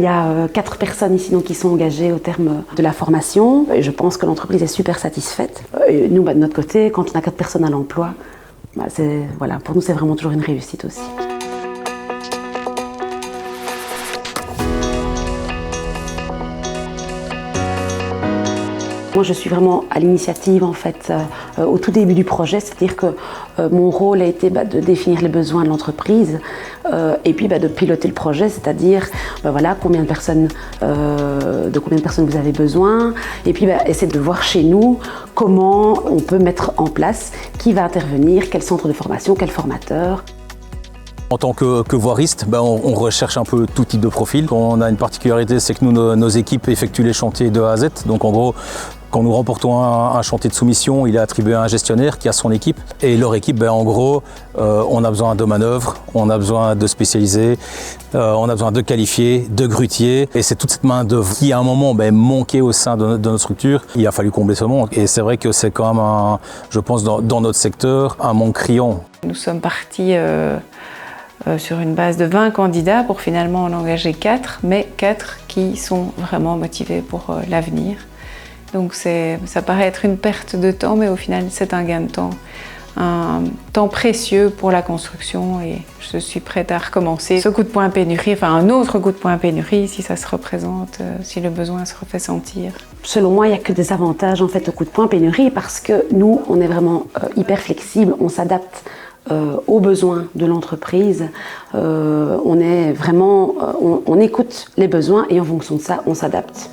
Il y a 4 personnes ici donc, qui sont engagées au terme de la formation. Et je pense que l'entreprise est super satisfaite. Et nous, de notre côté, quand on a 4 personnes à l'emploi, voilà, pour nous, c'est vraiment toujours une réussite aussi. Moi, je suis vraiment à l'initiative en fait au tout début du projet, c'est-à-dire que mon rôle a été de définir les besoins de l'entreprise et puis de piloter le projet, c'est-à-dire voilà, de combien de personnes vous avez besoin, et puis essayer de voir chez nous comment on peut mettre en place, qui va intervenir, quel centre de formation, quel formateur. En tant que voiriste, on recherche un peu tout type de profil. On a une particularité, c'est que nous, nos équipes effectuent les chantiers de A à Z. Donc en gros, quand nous remportons un chantier de soumission, il est attribué à un gestionnaire qui a son équipe. Et leur équipe, en gros, on a besoin de manœuvres, on a besoin de spécialisés, on a besoin de qualifiés, de grutiers. Et c'est toute cette main-d'œuvre qui, à un moment, manquait au sein de notre structure. Il a fallu combler ce manque. Et c'est vrai que c'est quand même, je pense, dans notre secteur, un manque criant. Nous sommes partis sur une base de 20 candidats pour finalement en engager 4, mais 4 qui sont vraiment motivés pour l'avenir. Donc ça paraît être une perte de temps, mais au final c'est un gain de temps, un temps précieux pour la construction, et je suis prête à recommencer ce coup de poing pénurie, enfin un autre coup de poing pénurie si ça se représente, si le besoin se refait sentir. Selon moi, il n'y a que des avantages en fait au coup de poing pénurie, parce que nous on est vraiment hyper flexible, on s'adapte aux besoins de l'entreprise. On écoute les besoins et en fonction de ça, on s'adapte.